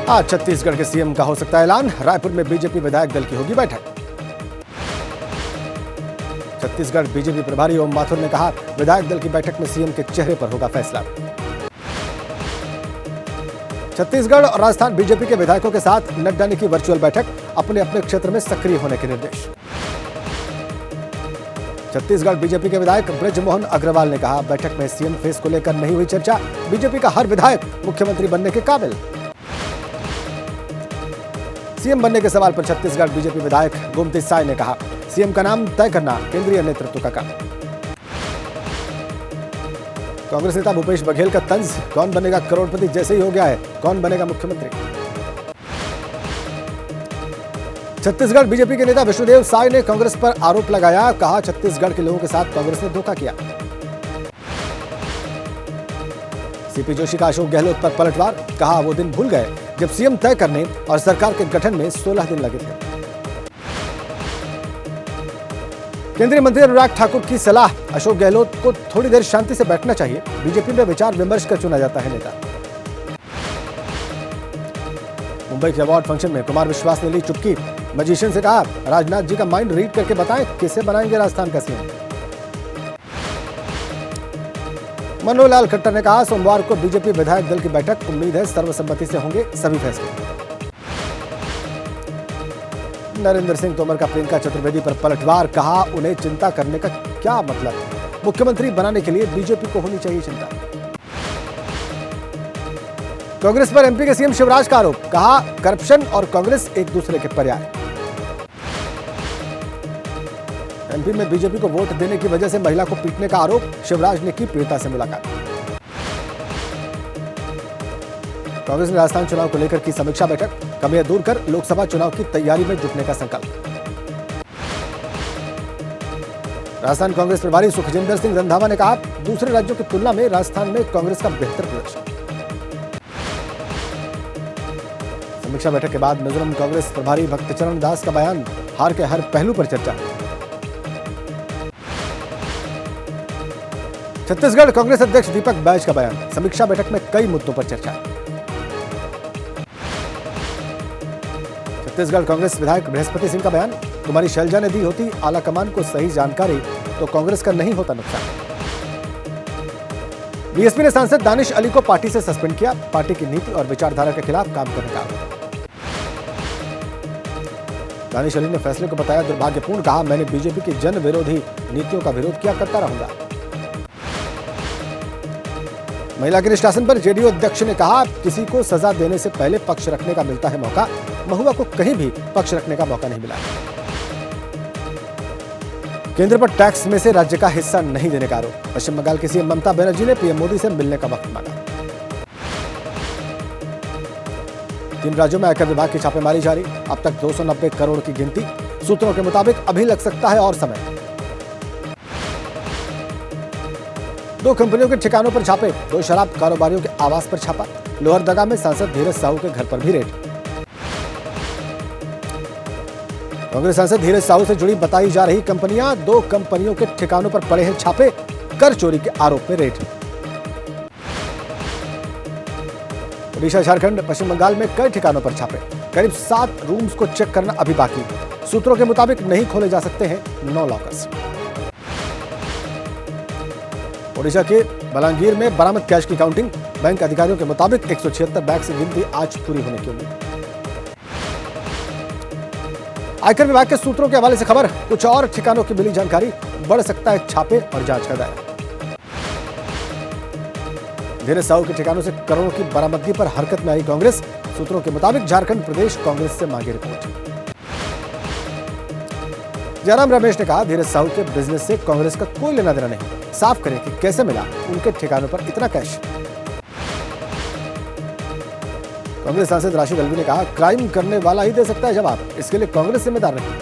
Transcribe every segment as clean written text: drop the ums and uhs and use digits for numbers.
आज छत्तीसगढ़ के सीएम का हो सकता है ऐलान। रायपुर में बीजेपी विधायक दल की होगी बैठक। छत्तीसगढ़ बीजेपी प्रभारी ओम माथुर ने कहा, विधायक दल की बैठक में सीएम के चेहरे पर होगा फैसला। छत्तीसगढ़ और राजस्थान बीजेपी के विधायकों के साथ नड्डा ने की वर्चुअल बैठक, अपने अपने क्षेत्र में सक्रिय होने के निर्देश। छत्तीसगढ़ बीजेपी के विधायक ब्रजमोहन अग्रवाल ने कहा, बैठक में सीएम फेस को लेकर नहीं हुई चर्चा, बीजेपी का हर विधायक मुख्यमंत्री बनने के काबिल। सीएम बनने के सवाल पर छत्तीसगढ़ बीजेपी विधायक गोमती साय ने कहा, सीएम का नाम तय करना केंद्रीय नेतृत्व का काम। कांग्रेस नेता भूपेश बघेल का तंज, कौन बनेगा करोड़पति जैसे ही हो गया है, कौन बनेगा मुख्यमंत्री। छत्तीसगढ़ बीजेपी के नेता विष्णुदेव साय ने कांग्रेस पर आरोप लगाया, कहा छत्तीसगढ़ के लोगों के साथ कांग्रेस ने धोखा किया। सीपी जोशी का अशोक गहलोत पर पलटवार, कहा वो दिन भूल गए जब सीएम तय करने और सरकार के गठन में 16 दिन लगे थे। केंद्रीय मंत्री अनुराग ठाकुर की सलाह, अशोक गहलोत को थोड़ी देर शांति से बैठना चाहिए, बीजेपी में विचार विमर्श कर चुना जाता है नेता। मुंबई के अवार्ड फंक्शन में कुमार विश्वास ने ली चुटकी, मजिशियन से कहा, राजनाथ जी का माइंड रीड करके बताएं किसे बनाएंगे राजस्थान का सीएम। मनोहर लाल खट्टर ने कहा, सोमवार को बीजेपी विधायक दल की बैठक, उम्मीद है सर्वसम्मति से होंगे सभी फैसले। नरेंद्र सिंह तोमर का प्रियंका चतुर्वेदी पर पलटवार, कहा उन्हें चिंता करने का क्या मतलब, मुख्यमंत्री बनाने के लिए बीजेपी को होनी चाहिए चिंता। कांग्रेस पर एमपी के सीएम शिवराज का आरोप, कहा करप्शन और कांग्रेस एक दूसरे के पर्याय। एमपी में बीजेपी को वोट देने की वजह से महिला को पीटने का आरोप, शिवराज ने की पीड़िता से मुलाकात। कांग्रेस ने राजस्थान चुनाव को लेकर की समीक्षा बैठक, कमियां दूर कर लोकसभा चुनाव की तैयारी में जुटने का संकल्प। राजस्थान कांग्रेस प्रभारी सुखजिंदर सिंह रंधावा ने कहा, दूसरे राज्यों की तुलना में राजस्थान में कांग्रेस का बेहतर प्रदर्शन। समीक्षा बैठक के बाद मिजोरम कांग्रेस प्रभारी भक्तचरण दास का बयान, हार के हर पहलू पर चर्चा। छत्तीसगढ़ कांग्रेस अध्यक्ष दीपक बैज का बयान, समीक्षा बैठक में कई मुद्दों पर चर्चा। छत्तीसगढ़ कांग्रेस विधायक बृहस्पति सिंह का बयान, कुमारी शैलजा ने दी होती आला कमान को सही जानकारी तो कांग्रेस का नहीं होता नुकसान। बीएसपी ने सांसद दानिश अली को पार्टी से सस्पेंड किया, पार्टी की नीति और विचारधारा के खिलाफ काम करने का आरोप। दानिश अली ने फैसले को बताया दुर्भाग्यपूर्ण, कहा मैंने बीजेपी की जन विरोधी नीतियों का विरोध किया, करता रहूंगा। महिला के निष्कासन पर जेडीयू अध्यक्ष ने कहा, किसी को सजा देने से पहले पक्ष रखने का मिलता है मौका, महुआ को कहीं भी पक्ष रखने का मौका नहीं मिला। केंद्र पर टैक्स में से राज्य का हिस्सा नहीं देने का आरोप, पश्चिम बंगाल की सीएम ममता बनर्जी ने पीएम मोदी से मिलने का वक्त मांगा। 3 राज्यों में आयकर विभाग की छापेमारी जारी, अब तक 290 करोड़ की गिनती, सूत्रों के मुताबिक अभी लग सकता है और समय। 2 कंपनियों के ठिकानों पर छापे, 2 शराब कारोबारियों के आवास पर छापा, लोहरदगा में सांसद धीरज साहू के घर पर भी रेड। कांग्रेस सांसद धीरज साहू से जुड़ी बताई जा रही कंपनियां, 2 कंपनियों के ठिकानों पर पड़े हैं छापे, कर चोरी के आरोप में रेड। ओडिशा, झारखंड, पश्चिम बंगाल में कई ठिकानों पर छापे, करीब 7 रूम्स को चेक करना अभी बाकी, सूत्रों के मुताबिक नहीं खोले जा सकते हैं 9 लॉकर्स। ओडिशा के बलांगीर में बरामद कैश की काउंटिंग, बैंक अधिकारियों के मुताबिक 176 बैग की गिनती आज पूरी होने की उम्मीद। आयकर विभाग के सूत्रों के हवाले से खबर, कुछ और ठिकानों की मिली जानकारी, बढ़ सकता है छापे और जांच का दायरा। धीरज साहू के ठिकानों से करोड़ों की बरामदगी पर हरकत में आई कांग्रेस, सूत्रों के मुताबिक झारखंड प्रदेश कांग्रेस से मांगी रिपोर्ट। जयराम रमेश ने कहा, धीरज साहू के बिजनेस से कांग्रेस का कोई लेना देना नहीं, साफ करें कि कैसे मिला उनके ठिकानों पर इतना कैश। कांग्रेस सांसद राशिद अलवी ने कहा, क्राइम करने वाला ही दे सकता है जवाब, इसके लिए कांग्रेस जिम्मेदार नहीं।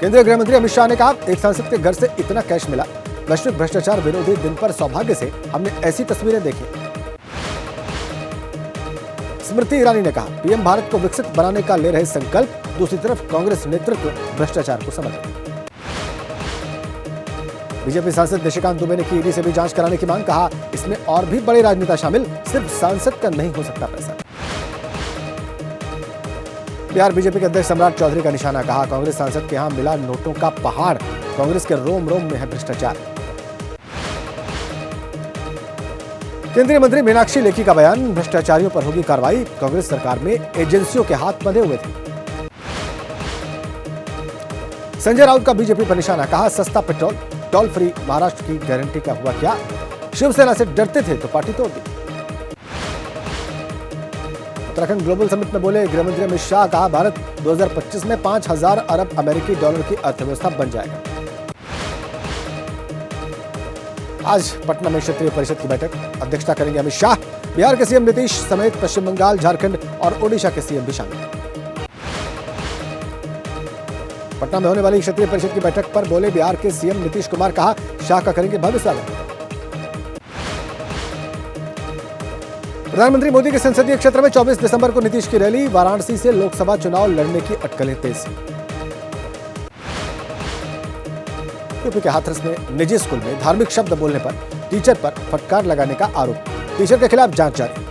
केंद्रीय गृह मंत्री अमित शाह ने कहा, एक सांसद के घर से इतना कैश मिला, वैश्विक भ्रष्टाचार विरोधी दिन पर सौभाग्य से हमने ऐसी तस्वीरें देखी। स्मृति ईरानी ने कहा, पीएम भारत को विकसित बनाने का ले रहे संकल्प, दूसरी तरफ कांग्रेस नेतृत्व भ्रष्टाचार को समर्थन। बीजेपी सांसद निशिकांत दुबे ने की ईडी से भी जांच कराने की मांग, कहा इसमें और भी बड़े राजनेता शामिल, सिर्फ सांसद का नहीं हो सकता पैसा। बिहार बीजेपी के अध्यक्ष सम्राट चौधरी का निशाना, कहा कांग्रेस सांसद के यहां मिला नोटों का पहाड़, कांग्रेस के रोम रोम में है भ्रष्टाचार। केंद्रीय मंत्री मीनाक्षी लेखी का बयान, भ्रष्टाचारियों पर होगी कार्रवाई, कांग्रेस सरकार में एजेंसियों के हाथ बंधे हुए थे। संजय राउत का बीजेपी पर निशाना, कहा सस्ता पेट्रोल, टोल फ्री महाराष्ट्र की गारंटी का हुआ क्या, शिवसेना से डरते थे तो पार्टी तोड़ दी। उत्तराखंड ग्लोबल समिट में बोले गृहमंत्री अमित शाह, कहा भारत 2025 में 5000 अरब अमेरिकी डॉलर की अर्थव्यवस्था बन जाएगा। आज पटना में क्षेत्रीय परिषद की बैठक, अध्यक्षता करेंगे अमित शाह। बिहार के सीएम नीतीश समेत पश्चिम बंगाल, झारखंड और ओडिशा के सीएम भी शामिल। पटना में होने वाली क्षेत्रीय परिषद की बैठक पर बोले बिहार के सीएम नीतीश कुमार, कहा शाह का करेंगे भव्य स्वागत। प्रधानमंत्री मोदी के संसदीय क्षेत्र में 24 दिसंबर को नीतीश की रैली, वाराणसी से लोकसभा चुनाव लड़ने की अटकलें तेज। यूपी के हाथरस में निजी स्कूल में धार्मिक शब्द बोलने पर टीचर पर फटकार लगाने का आरोप, टीचर के खिलाफ जांच जारी।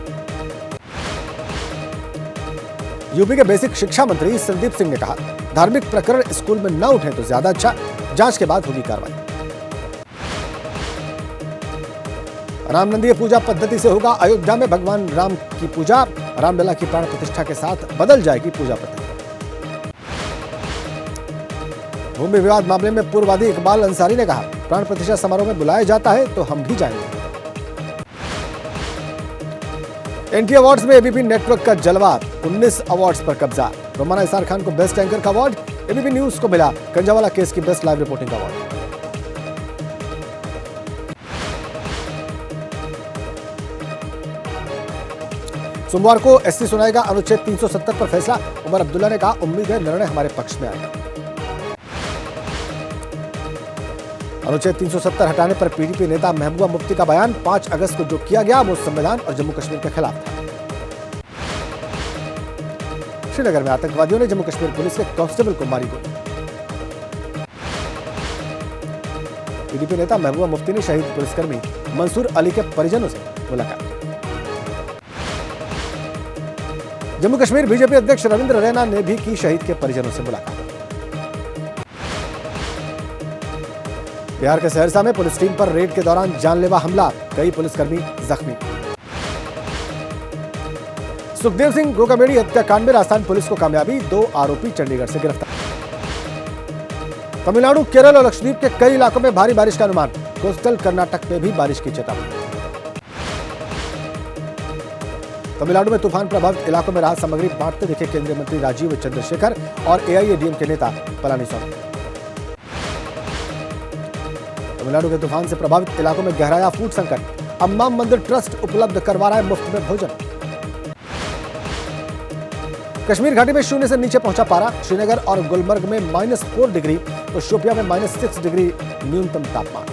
यूपी के बेसिक शिक्षा मंत्री संदीप सिंह ने कहा धार्मिक प्रकरण स्कूल में न उठे तो ज्यादा अच्छा, जांच के बाद होगी कार्रवाई। रामनंदीय पूजा पद्धति से होगा अयोध्या में भगवान राम की पूजा, रामलला की प्राण प्रतिष्ठा के साथ बदल जाएगी पूजा पद्धति। भूमि विवाद मामले में पूर्ववादी इकबाल अंसारी ने कहा प्राण प्रतिष्ठा समारोह में बुलाया जाता है तो हम भी जाएंगे। एनटी अवार्ड्स में एबीपी नेटवर्क का जलवा, 19 अवार्ड्स पर कब्जा। रोमाना इसार खान को बेस्ट एंकर का अवार्ड, एबीपी न्यूज को मिला कंजावाला केस की बेस्ट लाइव रिपोर्टिंग का अवार्ड। सोमवार को एससी सुनाएगा अनुच्छेद 370 पर फैसला, उमर अब्दुल्ला ने कहा उम्मीद है निर्णय हमारे पक्ष में आएगा। अनुच्छेद 370 हटाने पर पीडीपी नेता महबूबा मुफ्ती का बयान, 5 अगस्त को जो किया गया वो संविधान और जम्मू कश्मीर के खिलाफ था। श्रीनगर में आतंकवादियों ने जम्मू कश्मीर पुलिस के कांस्टेबल को मारी गोली। पीडीपी नेता महबूबा मुफ्ती ने शहीद पुलिसकर्मी मंसूर अली के परिजनों से मुलाकात की। जम्मू कश्मीर बीजेपी अध्यक्ष रविंद्र रैना ने भी की शहीद के परिजनों से मुलाकात। बिहार के सहरसा में पुलिस टीम पर रेड के दौरान जानलेवा हमला, कई पुलिसकर्मी जख्मी। सुखदेव सिंह गोकामेडी हत्याकांड में राजस्थान पुलिस को कामयाबी, 2 आरोपी चंडीगढ़ से गिरफ्तार। तमिलनाडु, केरल और लक्षद्वीप के कई इलाकों में भारी बारिश का अनुमान, कोस्टल कर्नाटक में भी बारिश की चेतावनी। तमिलनाडु में तूफान प्रभावित इलाकों में राहत सामग्री बांटते दिखे केंद्रीय मंत्री राजीव चंद्रशेखर और एआईएडीएम के नेता पलानीस्वामी। तमिलनाडु के तूफान से प्रभावित इलाकों में गहराया फूड संकट, अम्माम मंदिर ट्रस्ट उपलब्ध करवा रहा है मुफ्त में भोजन। कश्मीर घाटी में 0 से नीचे पहुंचा पारा, श्रीनगर और गुलमर्ग में -4 डिग्री तो शोपियां में -6 डिग्री न्यूनतम तापमान।